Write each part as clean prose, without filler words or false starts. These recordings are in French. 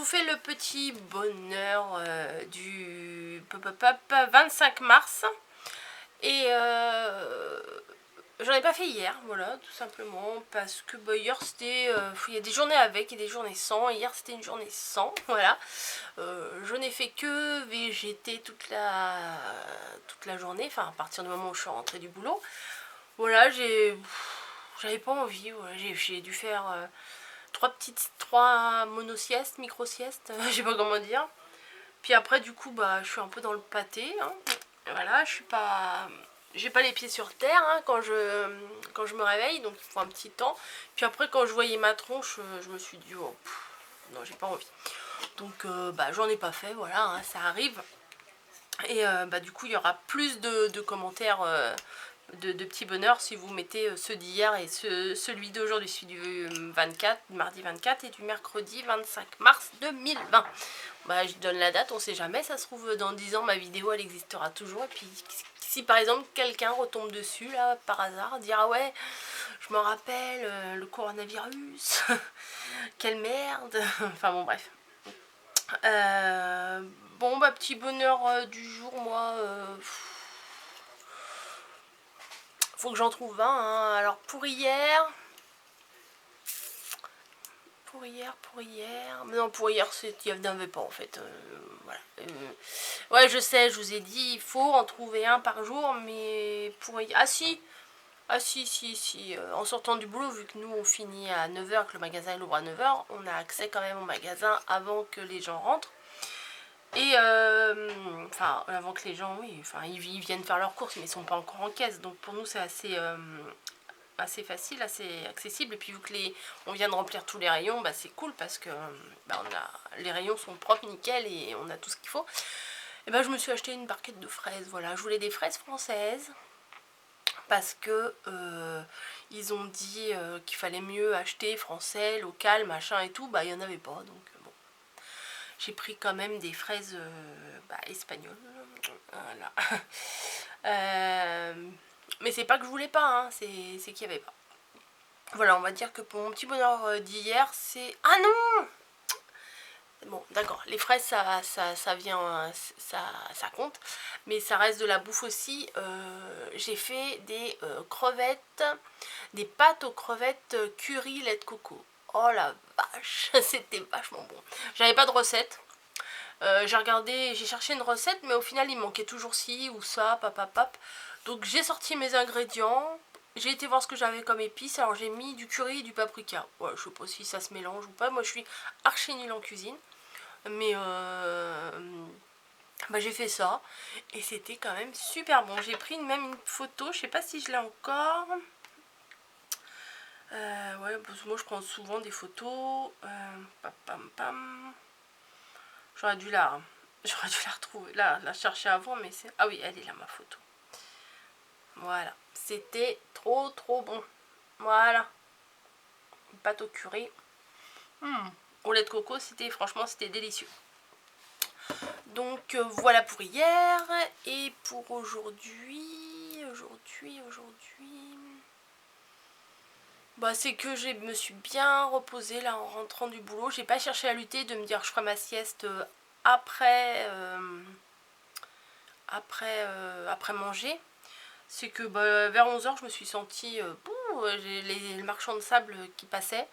fais le petit bonheur du 25 mars. Et j'en ai pas fait hier, voilà, tout simplement, parce que bah, hier c'était, il y a des journées avec et des journées sans. Hier c'était une journée sans, voilà. Je n'ai fait que végéter toute la journée, enfin à partir du moment où je suis rentrée du boulot. Voilà, j'avais pas envie, voilà, j'ai dû faire trois mono-siestes, micro-siestes, je sais pas comment dire. Puis après du coup bah je suis un peu dans le pâté, hein. Voilà, j'ai pas les pieds sur terre hein, quand je me réveille, donc il faut un petit temps. Puis après quand je voyais ma tronche, je me suis dit oh, non j'ai pas envie. Donc bah j'en ai pas fait, voilà, hein, ça arrive. Et bah du coup il y aura plus de commentaires de petits bonheurs si vous mettez ceux d'hier et celui d'aujourd'hui, celui du 24, mardi 24 et du mercredi 25 mars 2020. Bah je donne la date, on sait jamais, ça se trouve dans 10 ans ma vidéo elle existera toujours. Et puis si par exemple quelqu'un retombe dessus là par hasard, dira ouais je me rappelle le coronavirus, quelle merde, enfin bon bref. Bon bah petit bonheur du jour, moi faut que j'en trouve 20 hein. Alors pour hier, non pour hier il n'y en avait pas en fait, voilà. Ouais je sais, je vous ai dit il faut en trouver un par jour, mais pour hier, ah si, en sortant du boulot, vu que nous on finit à 9 h, que le magasin ouvre à 9 h, on a accès quand même au magasin avant que les gens rentrent. Et enfin avant que les gens, oui, enfin ils viennent faire leurs courses mais ils sont pas encore en caisse, donc pour nous c'est assez facile, assez accessible. Et puis vu que on vient de remplir tous les rayons, bah, c'est cool parce que bah, les rayons sont propres, nickel, et on a tout ce qu'il faut. Et bah, je me suis acheté une barquette de fraises, voilà, je voulais des fraises françaises parce que ils ont dit qu'il fallait mieux acheter français, local, machin et tout, bah il n'y en avait pas, donc bon. J'ai pris quand même des fraises espagnoles, voilà. Mais c'est pas que je voulais pas, hein, c'est qu'il n'y avait pas. Voilà, on va dire que pour mon petit bonheur d'hier, c'est... Ah non! Bon, d'accord, les fraises, ça vient, ça compte, mais ça reste de la bouffe aussi. J'ai fait des crevettes, des pâtes aux crevettes curry lait de coco. Oh la vache, c'était vachement bon. J'avais pas de recette. J'ai cherché une recette, mais au final, il manquait toujours ci ou ça, papapap. Donc j'ai sorti mes ingrédients. J'ai été voir ce que j'avais comme épices. Alors j'ai mis du curry et du paprika. Ouais, je sais pas si ça se mélange ou pas. Moi je suis archi nulle en cuisine. Mais bah, j'ai fait ça. Et c'était quand même super bon. J'ai pris même une photo. Je sais pas si je l'ai encore. Ouais, parce que moi je prends souvent des photos. J'aurais dû la retrouver. La chercher avant. Mais c'est... Ah oui, elle est là ma photo. Voilà. C'était trop bon. Voilà. Une pâte au curry. Au lait de coco, franchement c'était délicieux. Donc voilà pour hier. Et pour aujourd'hui, bah c'est que je me suis bien reposée là en rentrant du boulot. J'ai pas cherché à lutter de me dire je ferai ma sieste après manger. C'est que bah, vers 11 h je me suis sentie j'ai les marchands de sable qui passaient.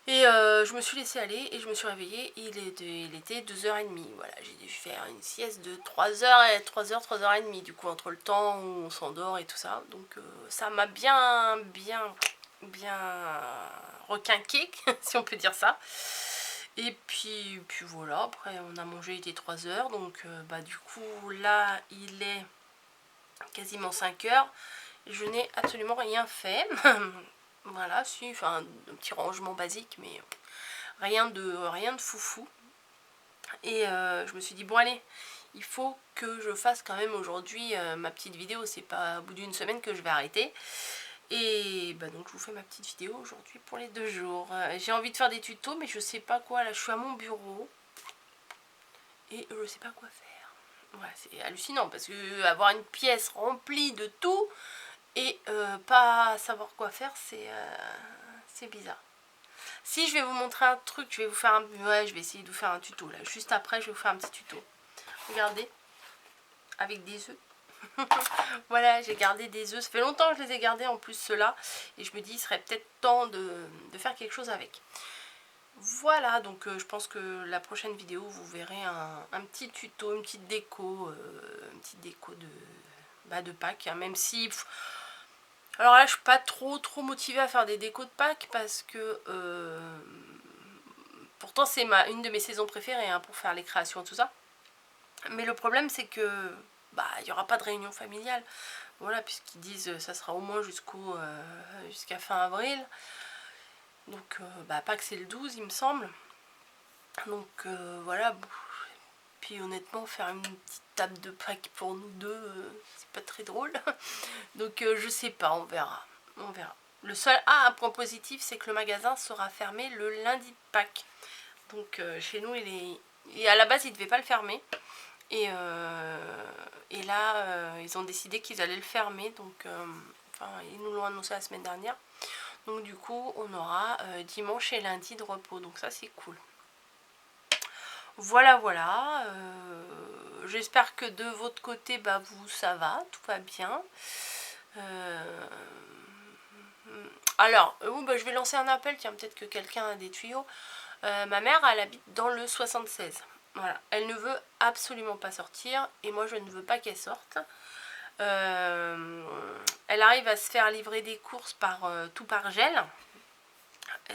Et je me suis laissée aller et je me suis réveillée. Il était 2 h30. Voilà, j'ai dû faire une sieste de 3 h, 3h30. Du coup, entre le temps où on s'endort et tout ça. Donc, ça m'a bien requinqué, si on peut dire ça. Et puis voilà, après on a mangé, il était 3 h. Donc, bah, du coup, là, il est quasiment 5 h. Je n'ai absolument rien fait. Voilà, si, enfin un petit rangement basique, mais rien de foufou. Et je me suis dit bon allez, il faut que je fasse quand même aujourd'hui ma petite vidéo. C'est pas au bout d'une semaine que je vais arrêter. Et bah donc je vous fais ma petite vidéo aujourd'hui pour les 2 jours. J'ai envie de faire des tutos, mais je sais pas quoi. Là je suis à mon bureau et je sais pas quoi faire. Voilà, c'est hallucinant parce que avoir une pièce remplie de tout et pas savoir quoi faire, c'est bizarre. Si je vais vous montrer un truc, je vais vous faire un... Ouais, je vais essayer de vous faire un tuto là. Juste après, je vais vous faire un petit tuto. Regardez. Avec des œufs. Voilà, j'ai gardé des œufs. Ça fait longtemps que je les ai gardés en plus ceux-là. Et je me dis, il serait peut-être temps de faire quelque chose avec. Voilà, donc je pense que la prochaine vidéo, vous verrez un petit tuto, une petite déco de Pâques. Hein, même si... Alors là, je suis pas trop motivée à faire des décos de Pâques parce que... pourtant, c'est une de mes saisons préférées hein, pour faire les créations et tout ça. Mais le problème, c'est que... Bah, il n'y aura pas de réunion familiale. Voilà, puisqu'ils disent ça sera au moins jusqu'à fin avril. Donc, bah, Pâques, c'est le 12, il me semble. Donc, voilà. Puis, honnêtement, faire une petite table de Pâques pour nous deux, c'est pas très drôle. Donc, je sais pas, on verra. On verra. Le seul... Ah, un point positif, c'est que le magasin sera fermé le lundi de Pâques. Donc, chez nous, et à la base, ils ne devaient pas le fermer. Et là, ils ont décidé qu'ils allaient le fermer. Donc, enfin, ils nous l'ont annoncé la semaine dernière. Donc, du coup, on aura dimanche et lundi de repos. Donc, ça, c'est cool. Voilà, voilà. J'espère que de votre côté, bah, vous, ça va. Tout va bien. Alors, bah, je vais lancer un appel. Tiens, peut-être que quelqu'un a des tuyaux. Ma mère, elle habite dans le 76. Voilà, elle ne veut absolument pas sortir et moi je ne veux pas qu'elle sorte. Elle arrive à se faire livrer des courses par tout par gel.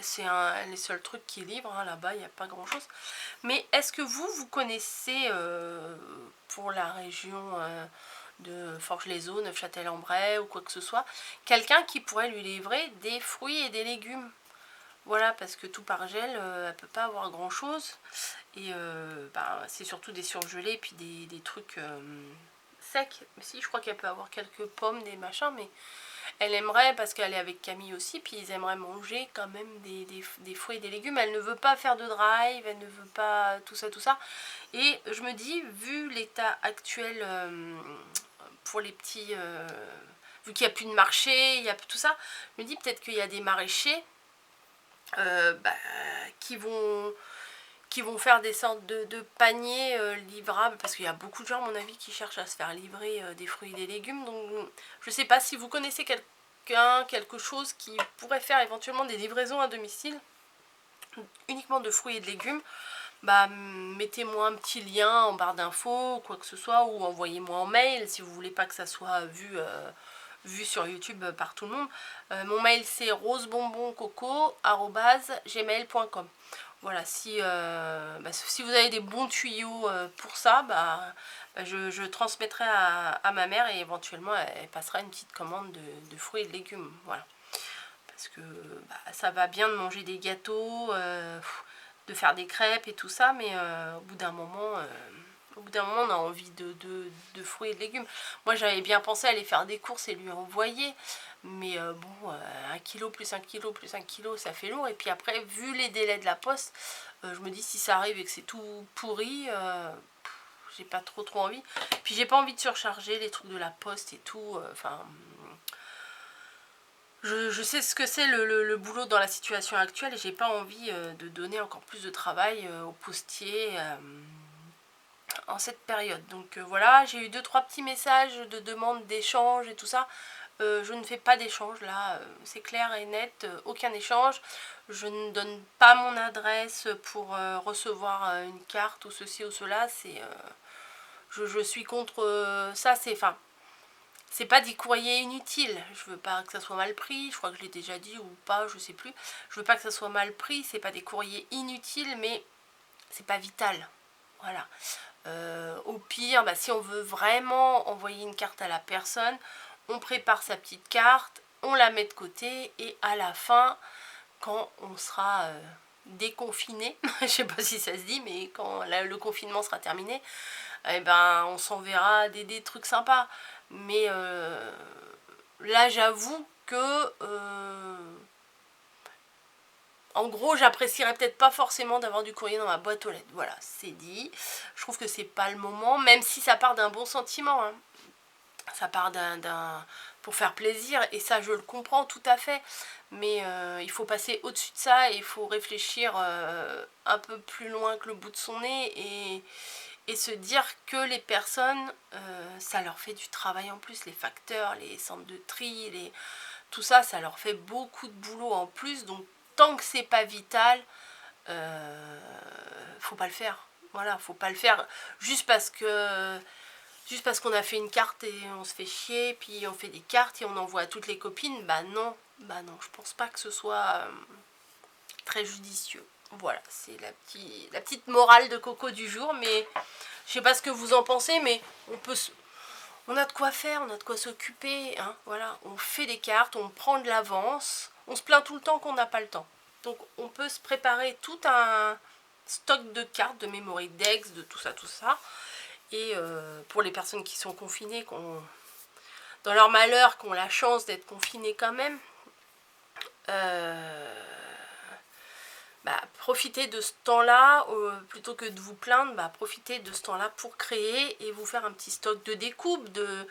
C'est les seuls trucs qui livrent, hein, là-bas il n'y a pas grand chose. Mais est-ce que vous connaissez pour la région de Forges-les-Eaux, Neufchâtel-en-Bray ou quoi que ce soit, quelqu'un qui pourrait lui livrer des fruits et des légumes? Voilà, parce que tout par gel, elle peut pas avoir grand chose. Et bah, c'est surtout des surgelés, puis des trucs secs. Mais si, je crois qu'elle peut avoir quelques pommes, des machins, mais elle aimerait, parce qu'elle est avec Camille aussi, puis ils aimeraient manger quand même des fruits et des légumes. Elle ne veut pas faire de drive, elle ne veut pas tout ça, tout ça. Et je me dis, vu l'état actuel pour les petits... vu qu'il n'y a plus de marché, il y a tout ça, je me dis peut-être qu'il y a des maraîchers bah, qui vont faire des sortes de paniers livrables, parce qu'il y a beaucoup de gens à mon avis qui cherchent à se faire livrer des fruits et des légumes. Donc je sais pas si vous connaissez quelque chose qui pourrait faire éventuellement des livraisons à domicile uniquement de fruits et de légumes. Bah, mettez-moi un petit lien en barre d'infos ou quoi que ce soit, ou envoyez-moi en mail si vous voulez pas que ça soit vu sur YouTube par tout le monde. Mon mail c'est rosebonboncoco@gmail.com. Voilà, si vous avez des bons tuyaux pour ça, je transmettrai à ma mère et éventuellement elle passera une petite commande de fruits et de légumes. Voilà. Parce que ça va bien de manger des gâteaux, de faire des crêpes et tout ça, mais au bout d'un moment, on a envie de fruits et de légumes. Moi, j'avais bien pensé à aller faire des courses et lui envoyer. Mais bon, 1 kilo plus 1 kilo plus 1 kilo, ça fait lourd. Et puis après, vu les délais de la poste, je me dis si ça arrive et que c'est tout pourri, j'ai pas trop envie. Puis j'ai pas envie de surcharger les trucs de la poste et tout. Enfin, je sais ce que c'est le boulot dans la situation actuelle et j'ai pas envie de donner encore plus de travail aux postiers en cette période. Donc voilà, j'ai eu 2-3 petits messages de demande d'échange et tout ça. Je ne fais pas d'échange là, c'est clair et net, aucun échange. Je ne donne pas mon adresse pour recevoir une carte ou ceci ou cela. Je suis contre ça, c'est pas des courriers inutiles. Je veux pas que ça soit mal pris, je crois que je l'ai déjà dit ou pas, je sais plus. Je veux pas que ça soit mal pris, c'est pas des courriers inutiles, mais c'est pas vital. Voilà. Au pire, si on veut vraiment envoyer une carte à la personne, on prépare sa petite carte, on la met de côté et à la fin, quand on sera déconfiné, je sais pas si ça se dit, mais quand le confinement sera terminé, eh ben, on s'enverra des trucs sympas. Mais là, j'avoue que en gros, j'apprécierais peut-être pas forcément d'avoir du courrier dans ma boîte aux lettres. Voilà, c'est dit. Je trouve que c'est pas le moment, même si ça part d'un bon sentiment. Hein. Ça part pour faire plaisir, et ça, je le comprends tout à fait. Mais il faut passer au-dessus de ça et il faut réfléchir un peu plus loin que le bout de son nez et se dire que les personnes, ça leur fait du travail en plus, les facteurs, les centres de tri, tout ça, ça leur fait beaucoup de boulot en plus. Donc tant que c'est pas vital, faut pas le faire. Voilà, faut pas le faire juste parce qu'on a fait une carte et on se fait chier, puis on fait des cartes et on envoie à toutes les copines. Bah non, je pense pas que ce soit très judicieux. Voilà, c'est la petite morale de Coco du jour, mais je sais pas ce que vous en pensez, mais on a de quoi faire, on a de quoi s'occuper, hein, voilà, on fait des cartes, on prend de l'avance, on se plaint tout le temps qu'on n'a pas le temps. Donc on peut se préparer tout un stock de cartes, de memory decks, de tout ça. Et pour les personnes qui sont confinées, dans leur malheur, qui ont la chance d'être confinées quand même, profitez de ce temps-là, plutôt que de vous plaindre, profitez de ce temps-là pour créer et vous faire un petit stock de découpe, de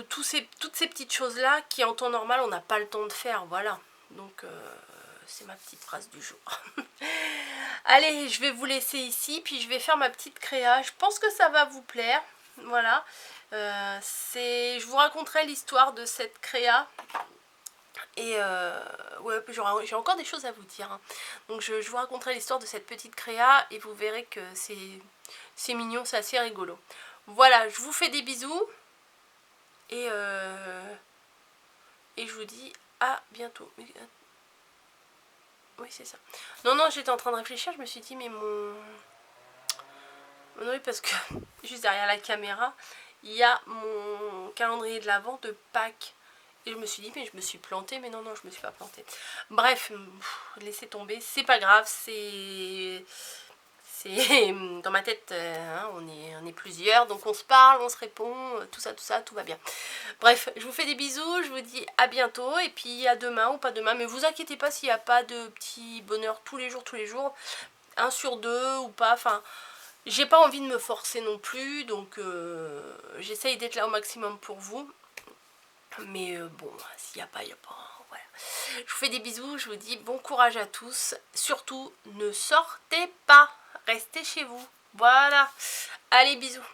toutes ces petites choses-là qui en temps normal on n'a pas le temps de faire, voilà. Donc c'est ma petite phrase du jour. Allez, je vais vous laisser ici, puis je vais faire ma petite créa. Je pense que ça va vous plaire, voilà. Je vous raconterai l'histoire de cette créa. Et ouais, j'ai encore des choses à vous dire, hein. Donc je vous raconterai l'histoire de cette petite créa et vous verrez que c'est mignon, c'est assez rigolo. Voilà, je vous fais des bisous et je vous dis à bientôt. Oui, c'est ça. Non, j'étais en train de réfléchir, je me suis dit mais oui, parce que juste derrière la caméra, il y a mon calendrier de l'Avent de Pâques. Et je me suis dit, mais je me suis plantée. Mais non, je me suis pas plantée. Bref, laissez tomber. C'est pas grave. C'est dans ma tête, hein, on est plusieurs. Donc on se parle, on se répond. Tout ça, tout va bien. Bref, je vous fais des bisous. Je vous dis à bientôt. Et puis à demain ou pas demain. Mais vous inquiétez pas s'il n'y a pas de petit bonheur tous les jours. 1 sur 2 ou pas. Enfin, j'ai pas envie de me forcer non plus. Donc j'essaye d'être là au maximum pour vous. Mais bon, s'il n'y a pas, il n'y a pas. Voilà. Je vous fais des bisous, je vous dis bon courage à tous. Surtout, ne sortez pas. Restez chez vous. Voilà. Allez, bisous.